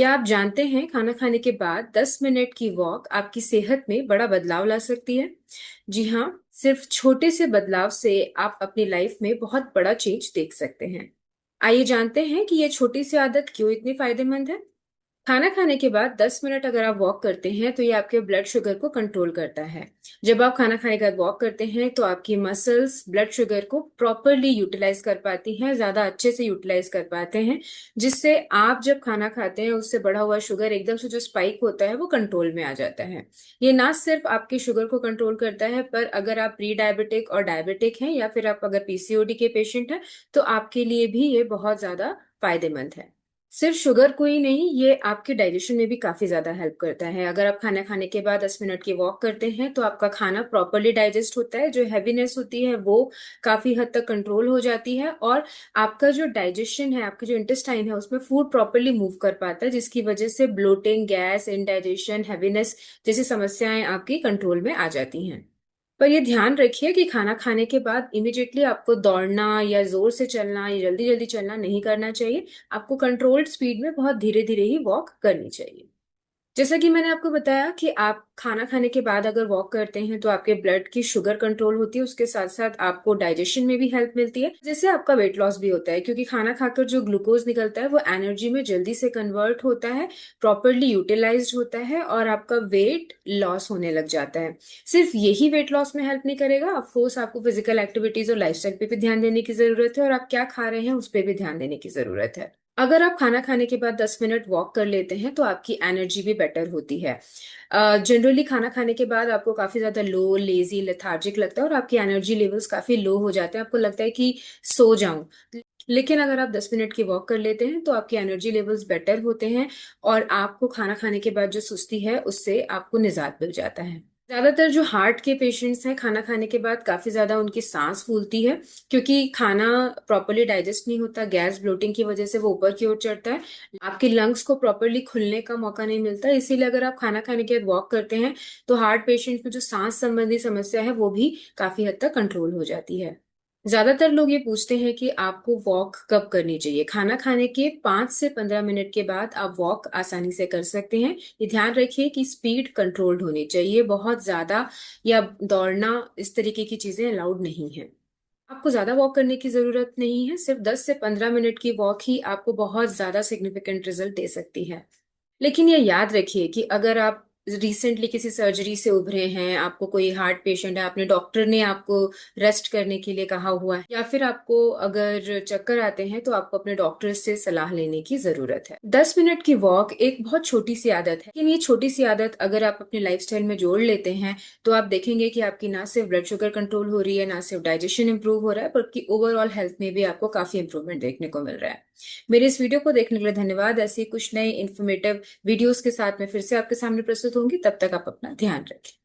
क्या आप जानते हैं खाना खाने के बाद 10 मिनट की वॉक आपकी सेहत में बड़ा बदलाव ला सकती है? जी हाँ, सिर्फ छोटे से बदलाव से आप अपनी लाइफ में बहुत बड़ा चेंज देख सकते हैं। आइए जानते हैं कि ये छोटी सी आदत क्यों इतनी फायदेमंद है। खाना खाने के बाद 10 मिनट अगर आप वॉक करते हैं तो ये आपके ब्लड शुगर को कंट्रोल करता है। जब आप खाना खाने के बाद वॉक करते हैं तो आपकी मसल्स ब्लड शुगर को प्रॉपरली यूटिलाइज कर पाती हैं, ज्यादा अच्छे से यूटिलाइज कर पाते हैं, जिससे आप जब खाना खाते हैं उससे बढ़ा हुआ शुगर एकदम से जो स्पाइक होता है वो कंट्रोल में आ जाता है। ये ना सिर्फ आपके शुगर को कंट्रोल करता है, पर अगर आप प्री डायबिटिक और डायबिटिक हैं या फिर आप अगर पीसीओडी के पेशेंट हैं तो आपके लिए भी ये बहुत ज्यादा फायदेमंद है। सिर्फ शुगर को ही नहीं, ये आपके डाइजेशन में भी काफी ज्यादा हेल्प करता है। अगर आप खाना खाने के बाद 10 मिनट की वॉक करते हैं तो आपका खाना प्रॉपरली डाइजेस्ट होता है, जो हैवीनेस होती है वो काफी हद तक कंट्रोल हो जाती है, और आपका जो डाइजेशन है, आपका जो इंटेस्टाइन है, उसमें फूड प्रॉपरली मूव कर पाता है, जिसकी वजह से ब्लोटिंग, गैस, इनडाइजेशन, हैवीनेस जैसी समस्याएं आपकी कंट्रोल में आ जाती हैं। पर ये ध्यान रखिए कि खाना खाने के बाद इमिडिएटली आपको दौड़ना या जोर से चलना या जल्दी जल्दी चलना नहीं करना चाहिए। आपको कंट्रोल्ड स्पीड में बहुत धीरे धीरे ही वॉक करनी चाहिए। जैसा कि मैंने आपको बताया कि आप खाना खाने के बाद अगर वॉक करते हैं तो आपके ब्लड की शुगर कंट्रोल होती है, उसके साथ साथ आपको डाइजेशन में भी हेल्प मिलती है, जिससे आपका वेट लॉस भी होता है, क्योंकि खाना खाकर जो ग्लूकोज निकलता है वो एनर्जी में जल्दी से कन्वर्ट होता है, प्रॉपरली यूटिलाइज्ड होता है और आपका वेट लॉस होने लग जाता है। सिर्फ यही वेट लॉस में हेल्प नहीं करेगा, ऑफकोर्स आपको फिजिकल एक्टिविटीज और लाइफस्टाइल पे भी ध्यान देने की जरूरत है, और आप क्या खा रहे हैं उस पर भी ध्यान देने की जरूरत है। अगर आप खाना खाने के बाद 10 मिनट वॉक कर लेते हैं तो आपकी एनर्जी भी बेटर होती है। जनरली खाना खाने के बाद आपको काफी ज्यादा लो, लेजी, लेथार्जिक लगता है और आपकी एनर्जी लेवल्स काफी लो हो जाते हैं, आपको लगता है कि सो जाऊं। लेकिन अगर आप 10 मिनट की वॉक कर लेते हैं तो आपकी एनर्जी लेवल्स बेटर होते हैं, और आपको खाना खाने के बाद जो सुस्ती है उससे आपको निजात मिल जाता है। ज्यादातर जो हार्ट के पेशेंट्स हैं, खाना खाने के बाद काफी ज्यादा उनकी सांस फूलती है, क्योंकि खाना प्रॉपरली डाइजेस्ट नहीं होता, गैस ब्लोटिंग की वजह से वो ऊपर की ओर चढ़ता है, आपके लंग्स को प्रॉपरली खुलने का मौका नहीं मिलता। इसीलिए अगर आप खाना खाने के बाद वॉक करते हैं तो हार्ट पेशेंट्स में जो सांस संबंधी समस्या है वो भी काफी हद तक कंट्रोल हो जाती है। ज्यादातर लोग ये पूछते हैं कि आपको वॉक कब करनी चाहिए। खाना खाने के 5 से 15 मिनट के बाद आप वॉक आसानी से कर सकते हैं। ये ध्यान रखिए कि स्पीड कंट्रोल्ड होनी चाहिए, बहुत ज्यादा या दौड़ना इस तरीके की चीजें अलाउड नहीं है। आपको ज्यादा वॉक करने की जरूरत नहीं है, सिर्फ 10 से 15 मिनट की वॉक ही आपको बहुत ज्यादा सिग्निफिकेंट रिजल्ट दे सकती है। लेकिन ये याद रखिए कि अगर आप रिसेंटली किसी सर्जरी से उभरे हैं, आपको कोई हार्ट पेशेंट है, आपने डॉक्टर ने आपको रेस्ट करने के लिए कहा हुआ है, या फिर आपको अगर चक्कर आते हैं तो आपको अपने डॉक्टर से सलाह लेने की जरूरत है। 10 मिनट की वॉक एक बहुत छोटी सी आदत है, लेकिन ये छोटी सी आदत अगर आप अपने लाइफस्टाइल में जोड़ लेते हैं तो आप देखेंगे कि आपकी ना सिर्फ ब्लड शुगर कंट्रोल हो रही है, ना सिर्फ डाइजेशन इंप्रूव हो रहा है, बल्कि ओवरऑल हेल्थ में भी आपको काफी इंप्रूवमेंट देखने को मिल रहा है। मेरे इस वीडियो को देखने के लिए धन्यवाद। ऐसी कुछ नए इन्फॉर्मेटिव वीडियोस के साथ मैं फिर से आपके सामने प्रस्तुत होंगी। तब तक आप अपना ध्यान रखें।